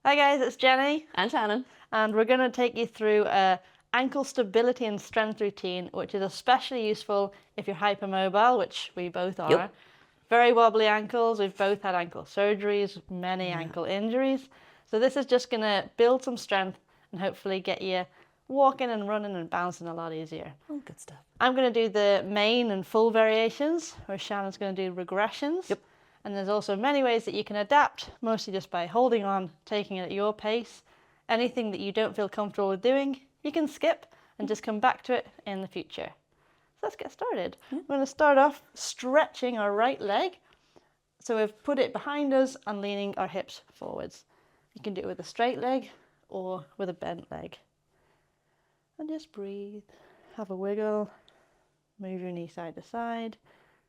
Hi guys, it's Jenny. And Shannon. And we're going to take you through a ankle stability and strength routine, which is especially useful if you're hypermobile, which we both are. Yep. Very wobbly ankles. We've both had ankle surgeries, many ankle injuries. So this is just going to build some strength and hopefully get you walking and running and bouncing a lot easier. Oh, good stuff. I'm going to do the main and full variations, where Shannon's going to do regressions. Yep. And there's also many ways that you can adapt, mostly just by holding on, taking it at your pace. Anything that you don't feel comfortable with doing, you can skip and just come back to it in the future. So let's get started. We're going to start off stretching our right leg. So we've put it behind us and leaning our hips forwards. You can do it with a straight leg or with a bent leg. And just breathe, have a wiggle, move your knee side to side.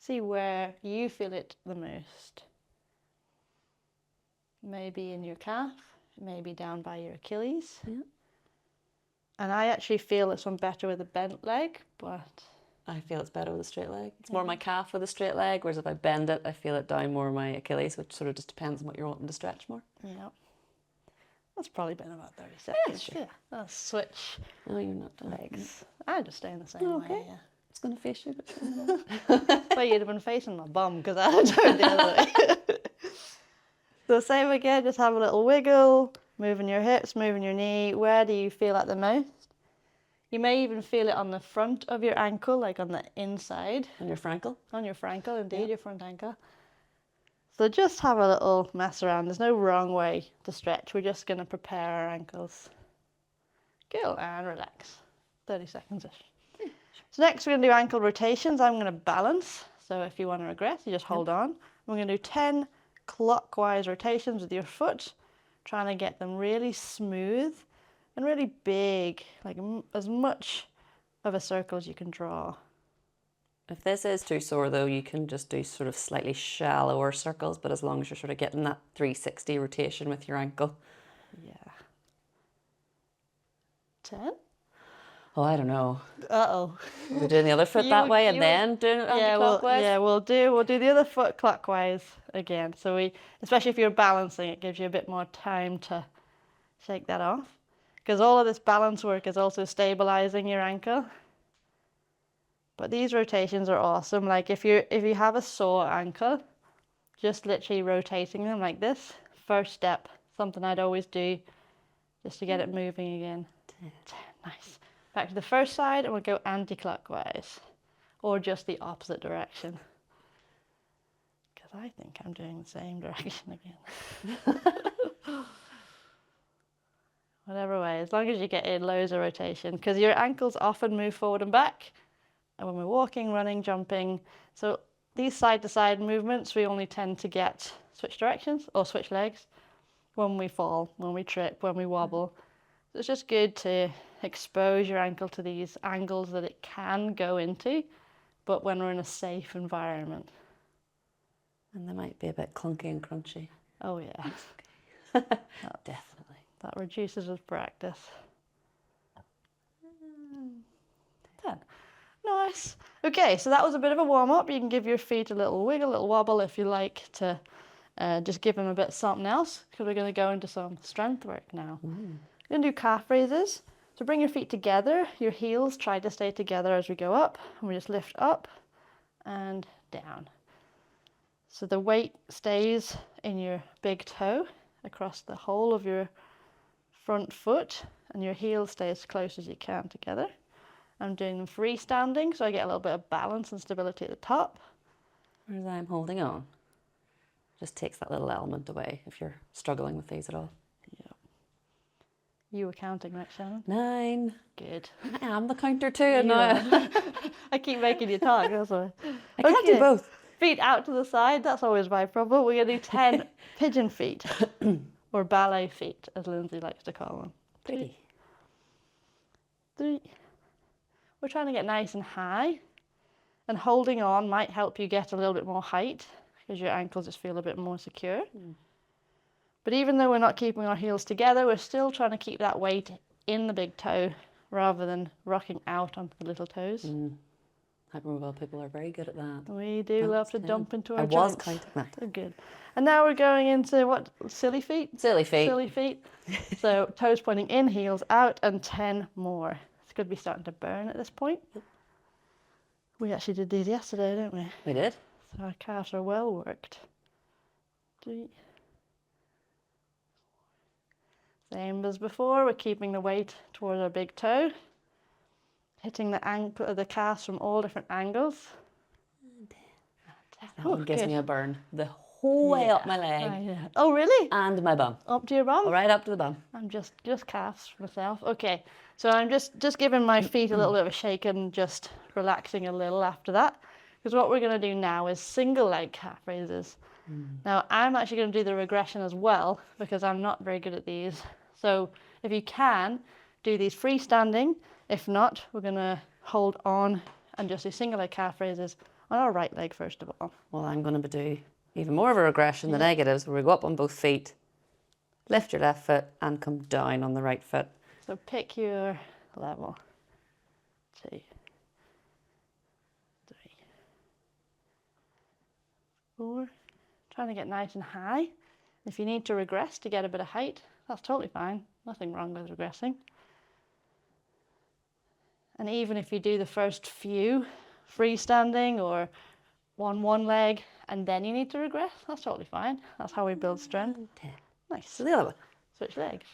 See where you feel it the most. Maybe in your calf, maybe down by your Achilles. Yeah. And I actually feel this one better with a bent leg, but I feel it's better with a straight leg. It's more my calf with a straight leg, whereas if I bend it, I feel it down more my Achilles, which sort of just depends on what you're wanting to stretch more. yeah. That's probably been about 30 seconds. Sure. Yeah. Let's switch No, you're not done. legs. I just stay in the same Okay. way, yeah. It's going to face you. But Well, you'd have been facing my bum because I had to do it the other way. So same again, just have a little wiggle, moving your hips, moving your knee. Where do you feel it the most? You may even feel it on the front of your ankle, like on the inside. on your frankle. On your frankle, indeed, Yeah. your front ankle. So just have a little mess around. There's no wrong way to stretch. We're just going to prepare our ankles. Go and relax. 30 seconds-ish. So next we're going to do ankle rotations. I'm going to balance. So if you want to regress, you just hold on. We're going to do 10 clockwise rotations with your foot, trying to get them really smooth and really big, like as much of a circle as you can draw. If this is too sore though, you can just do sort of slightly shallower circles, but as long as you're sort of getting that 360 rotation with your ankle. Yeah. 10. Oh, I don't know. Uh-oh. We're doing the other foot that way and then doing it anti-clockwise? We'll do the other foot clockwise again. So especially if you're balancing, it gives you a bit more time to shake that off. Because all of this balance work is also stabilizing your ankle. But these rotations are awesome. Like if you have a sore ankle, just literally rotating them like this, first step, something I'd always do just to get it moving again. 10. Nice. Back to the first side and we'll go anti-clockwise or just the opposite direction. Because I think I'm doing the same direction again. Whatever way, as long as you get in loads of rotation, because your ankles often move forward and back. And when we're walking, running, jumping, so these side-to-side movements, we only tend to get switch directions or switch legs when we fall, when we trip, when we wobble. So it's just good to expose your ankle to these angles that it can go into, but when we're in a safe environment. And they might be a bit clunky and crunchy. Oh yeah. Definitely. That reduces with practice. 10. Nice. Okay, so that was a bit of a warm-up. You can give your feet a little wiggle, a little wobble if you like to just give them a bit of something else, because we're going to go into some strength work now. We're going to do calf raises. So bring your feet together, your heels try to stay together as we go up, and we just lift up and down. So the weight stays in your big toe across the whole of your front foot, and your heel stay as close as you can together. I'm doing them freestanding, so I get a little bit of balance and stability at the top. Whereas I'm holding on. Just takes that little element away if you're struggling with these at all. Yeah. You were counting, right, Shannon? 9. Good. I am the counter too, and You now are. I keep making you talk, that's why. I can't do both. Feet out to the side, that's always my problem. We're going to do 10 pigeon feet, or ballet feet, as Lindsay likes to call them. Pretty. 3. We're trying to get nice and high, and holding on might help you get a little bit more height, because your ankles just feel a bit more secure. But even though we're not keeping our heels together, we're still trying to keep that weight in the big toe rather than rocking out onto the little toes. Hypermobile people are very good at that. We do love to dump into our I was joints. counting that. Oh, good. And now we're going into what? Silly feet? Silly feet. Silly feet. So toes pointing in, heels out, and 10 more. It's going to be starting to burn at this point. We actually did these yesterday, didn't we? We did. So our calves are well worked. 3. Same as before, we're keeping the weight towards our big toe. Hitting the ankle of the calves from all different angles. That one gives me a burn the whole way up my leg. Oh, really? And my bum. Up to your bum? Right up to the bum. I'm just calves myself. Okay, so I'm just giving my feet a little bit of a shake and just relaxing a little after that. Because what we're going to do now is single leg calf raises. Now, I'm actually going to do the regression as well because I'm not very good at these. So if you can, do these freestanding. If not, we're going to hold on and just do single leg calf raises on our right leg first of all. Well, I'm going to do even more of a regression, the negatives, where we go up on both feet, lift your left foot and come down on the right foot. So pick your level. 2, 3, 4. Trying to get nice and high. If you need to regress to get a bit of height, that's totally fine. Nothing wrong with regressing. And even if you do the first few freestanding or one leg and then you need to regress, that's totally fine. That's how we build strength. 10. Nice. So the other one. Switch legs.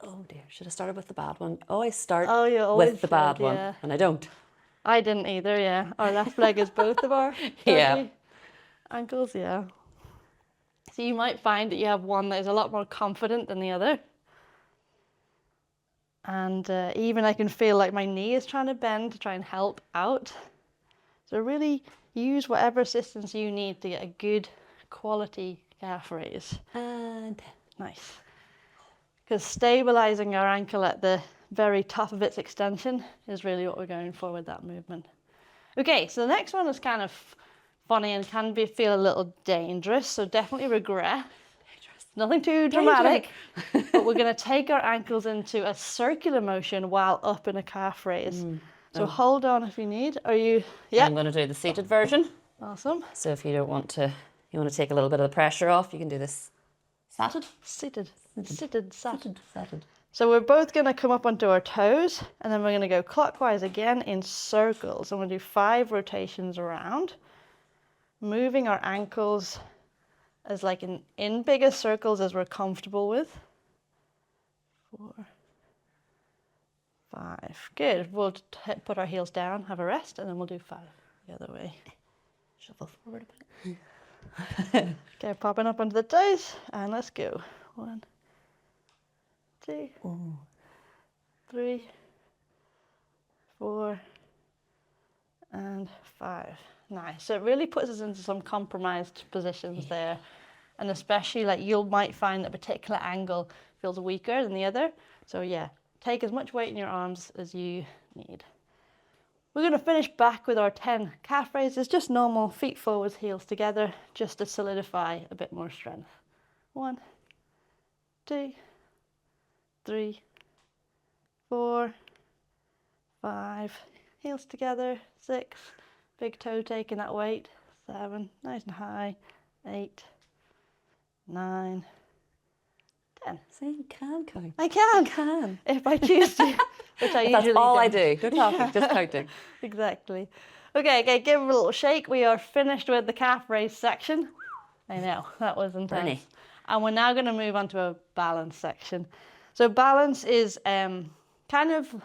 Oh dear, should have started with the bad one. I always start said, with the bad one, and I don't. I didn't either, yeah. Our left leg is both of our ankles, yeah. So you might find that you have one that is a lot more confident than the other. And even I can feel like my knee is trying to bend to try and help out. So really use whatever assistance you need to get a good quality calf raise. And nice. Because stabilizing our ankle at the very top of its extension is really what we're going for with that movement. Okay, so the next one is kind of funny and can feel a little dangerous, so definitely regress. Nothing too dramatic, but we're going to take our ankles into a circular motion while up in a calf raise. So hold on if you need. Are you? Yeah. I'm going to do the seated version. Awesome. So if you don't want to, you want to take a little bit of the pressure off, you can do this. Satted? Seated. Seated. Satted. Satted. So we're both going to come up onto our toes, and then we're going to go clockwise again in circles. I'm going to do 5 rotations around, moving our ankles as like in bigger circles as we're comfortable with. 4, 5. Good. We'll put our heels down, have a rest, and then we'll do 5 the other way. Shuffle forward a bit. Okay, popping up onto the toes, and let's go. 1, 2, 3, 4, and 5. Nice. So it really puts us into some compromised positions there. And especially like you might find that a particular angle feels weaker than the other. So yeah, take as much weight in your arms as you need. We're going to finish back with our 10 calf raises, just normal, feet forwards, heels together, just to solidify a bit more strength. 1, 2, 3, 4, 5, heels together, 6, big toe taking that weight, 7, nice and high, 8, 9, 10. See, you can count. I can. You can. If I choose to, which I usually That's all I don't. do. No talking, just counting. Exactly. Okay, give it a little shake. We are finished with the calf raise section. I know, that was intense. Bernie. And we're now going to move on to a balance section. So balance is kind of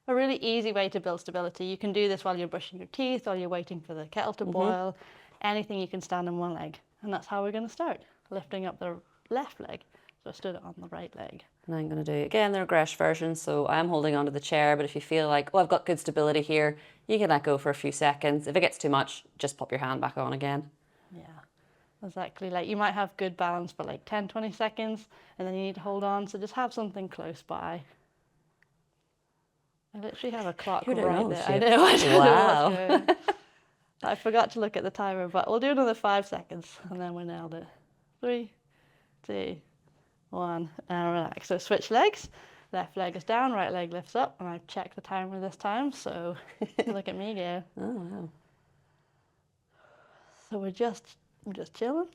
a really easy way to build stability. You can do this while you're brushing your teeth, while you're waiting for the kettle to boil, anything you can stand on one leg. And that's how we're going to start, lifting up the left leg. So I stood it on the right leg. And I'm going to do, again, the regress version. So I'm holding onto the chair, but if you feel like, oh, I've got good stability here, you can let go for a few seconds. If it gets too much, just pop your hand back on again. Yeah, exactly. Like you might have good balance for like 10, 20 seconds, and then you need to hold on. So just have something close by. I literally have a clock right there. I know. I don't know what's going on. I forgot to look at the timer, but we'll do another 5 seconds, and then we nailed it. 3, 2, 1, and relax. So switch legs. left leg is down, right leg lifts up, and I've checked the timer this time, so look at me go. Oh, wow. So we're just chilling.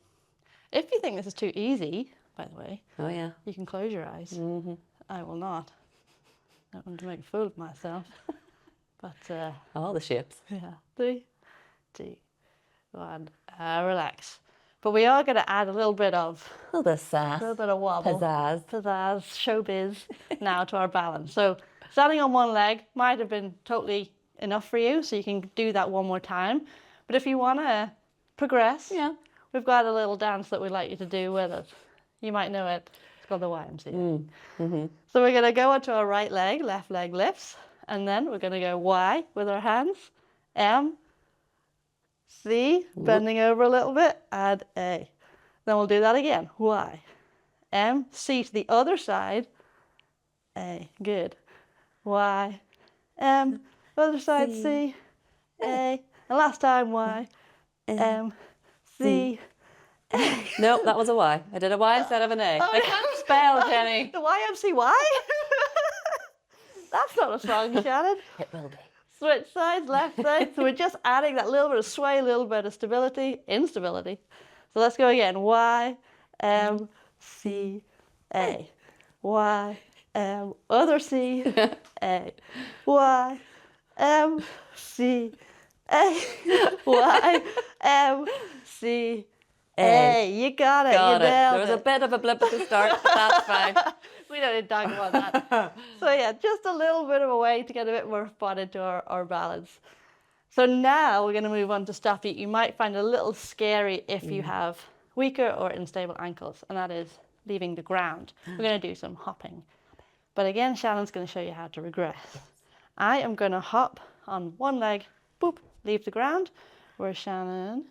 If you think this is too easy, by the way, Oh, yeah. you can close your eyes. Mm-hmm. I will not. I don't want to make a fool of myself. But All the shapes. yeah, 3, 2, 1, relax. But we are going to add a little bit of A little bit of sass. a little bit of wobble, Pizzazz. showbiz now to our balance. So standing on one leg might have been totally enough for you, so you can do that one more time. But if you want to progress, Yeah. we've got a little dance that we'd like you to do with us. You might know it. It's called the YMCA. Mm-hmm. So we're going to go onto our right leg, left leg lifts, and then we're going to go Y with our hands, M, C, bending over a little bit, add A. Then we'll do that again. Y, M, C to the other side, A. Good. Y, M, other side, C, A. And last time, Y, M, C, A. Nope, that was a Y. I did a Y instead of an A. I can't spell, Jenny. The YMCY? That's not a song, Shannon. It will be. Switch sides, left side. So we're just adding that little bit of sway, a little bit of stability, instability. So let's go again. Y, M, C, A. Y, M, other C, A. Y, M, C, A. Y, M, C, A. You got it. Got you it. nailed There was a bit of a blip at the start, but that's fine. We don't need to talk about that. So yeah, just a little bit of a way to get a bit more fun into our balance. So now we're going to move on to stuff that you might find a little scary if you have weaker or unstable ankles, and that is leaving the ground. We're going to do some hopping. But again, Shannon's going to show you how to regress. I am going to hop on one leg, boop, leave the ground, where Shannon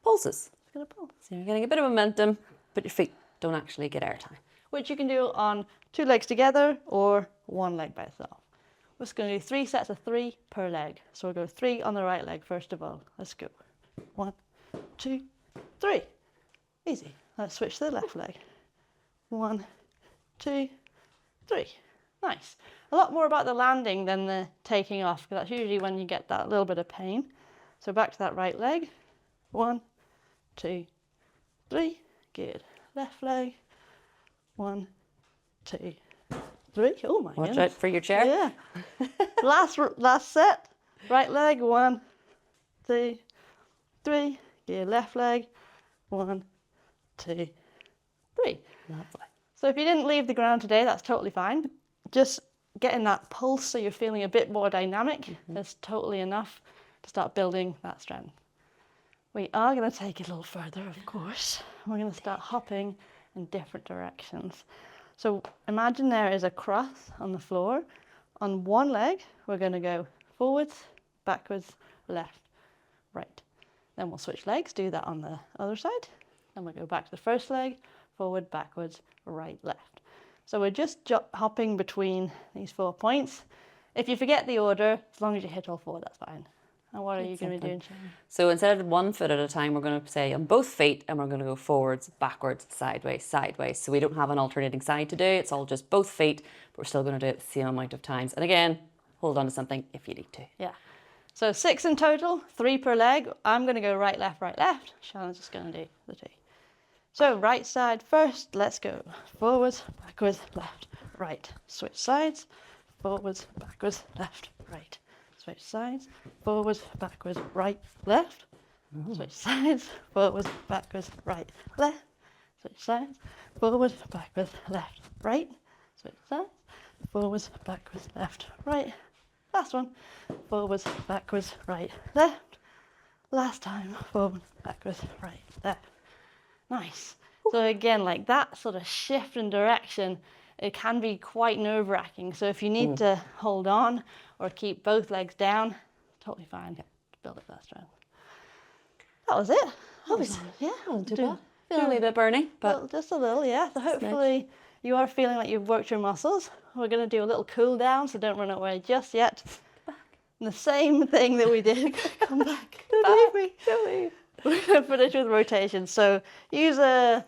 Pulses. is going to pull. So you're getting a bit of momentum, but your feet don't actually get airtime. Which you can do on 2 legs together or one leg by itself. We're just going to do 3 sets of 3 per leg. So we'll go 3 on the right leg first of all. Let's go. 1, 2, 3. Easy. Let's switch to the left leg. 1, 2, 3. Nice. A lot more about the landing than the taking off, because that's usually when you get that little bit of pain. So back to that right leg. 1, 2, 3. Good. Left leg. 1, 2, 3. Oh my Watch goodness. out for your chair. Yeah. last set. Right leg. 1, 2, 3. Good. Left leg. 1, 2, 3. Lovely. So if you didn't leave the ground today, that's totally fine. Just getting that pulse so you're feeling a bit more dynamic is totally enough to start building that strength. We are going to take it a little further, of course. We're going to start hopping in different directions. So imagine there is a cross on the floor. On one leg, we're going to go forwards, backwards, left, right. Then we'll switch legs, do that on the other side. Then we'll go back to the first leg, forward, backwards, right, left. So we're just hopping between these 4 points. If you forget the order, as long as you hit all 4, that's fine. And what are you going to be doing, Shannon? So instead of 1 foot at a time, we're going to say on both feet, and we're going to go forwards, backwards, sideways, sideways. So we don't have an alternating side to do. It's all just both feet, but we're still going to do it the same amount of times. And again, hold on to something if you need to. Yeah. So 6 in total, 3 per leg. I'm going to go right, left, right, left. Shannon's just going to do the 2. So right side first, let's go. Forwards, backwards, left, right. Switch sides, forwards, backwards, left, right. Switch sides, forwards, backwards, right, left. Switch sides, forwards, backwards, right, left. Switch sides, forwards, backwards, left, right. Switch sides, forwards, backwards, left, right. Last one, forwards, backwards, right, left. Last time, forward, backwards, right, left. Nice. So again, like that sort of shift in direction, it can be quite nerve-wracking. So if you need to hold on or keep both legs down, totally fine to build up that strength. That was it. That was, yeah, Feeling a wee bit burning, but just a little, yeah. So hopefully you are feeling like you've worked your muscles. We're going to do a little cool down, so don't run away just yet. And the same thing that we did. Come back. Don't leave me. Don't leave. We're going to finish with rotation. So use a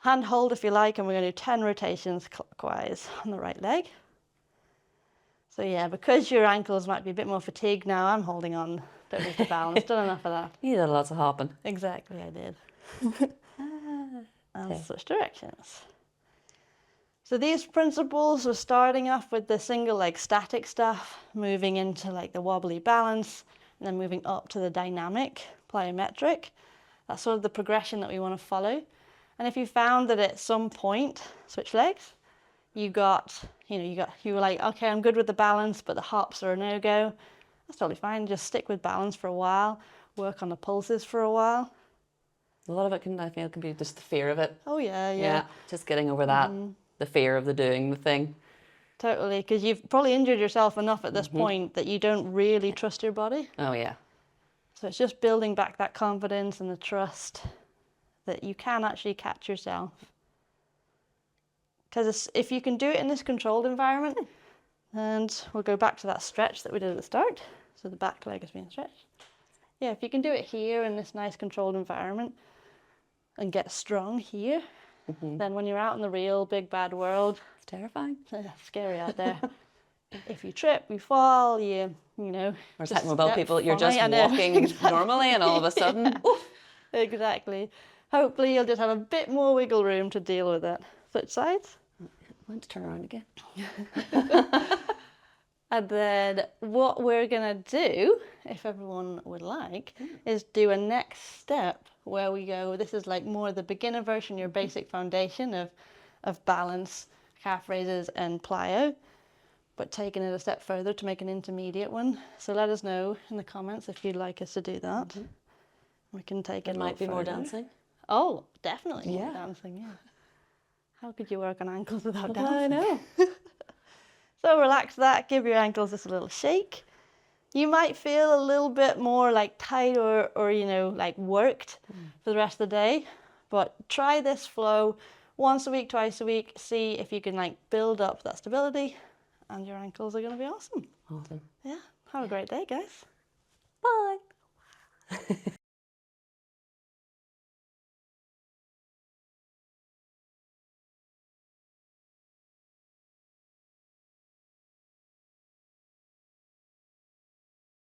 hand hold if you like, and we're going to do 10 rotations clockwise on the right leg. So yeah, because your ankles might be a bit more fatigued now, I'm holding on. Don't need to balance. Done enough of that. You did lots of hopping. Exactly, I did. And switch directions. So these principles are starting off with the single leg static stuff, moving into like the wobbly balance, and then moving up to the dynamic plyometric. That's sort of the progression that we want to follow. And if you found that at some point, switch legs, you were like, okay, I'm good with the balance, but the hops are a no-go. That's totally fine. Just stick with balance for a while, work on the pulses for a while. A lot of it I feel can be just the fear of it. Oh yeah. Yeah, just getting over that, the fear of the doing the thing. Totally, because you've probably injured yourself enough at this point that you don't really trust your body. Oh yeah. So it's just building back that confidence and the trust that you can actually catch yourself. Because if you can do it in this controlled environment, and we'll go back to that stretch that we did at the start. So the back leg is being stretched. Yeah, if you can do it here in this nice controlled environment and get strong here, then when you're out in the real big bad world, It's terrifying. it's scary out there. If you trip, you fall, you know. Or just hypermobile step people, you're funny. just I know. walking Exactly. normally and all of a sudden, oof. Exactly. Hopefully you'll just have a bit more wiggle room to deal with it. Switch sides. I want to turn around again. And then what we're going to do, if everyone would like, is do a next step where we go, this is like more the beginner version, your basic foundation of balance, calf raises and plyo, but taking it a step further to make an intermediate one. So let us know in the comments if you'd like us to do that. We can take it There might be more further. dancing. Oh, definitely more Yeah. dancing, yeah. How could you work on ankles without I dancing? know. So relax that, give your ankles just a little shake. You might feel a little bit more like tight or like worked for the rest of the day, but try this flow once a week, twice a week, see if you can like build up that stability and your ankles are gonna be awesome. Awesome. Yeah, have a great day, guys. Bye.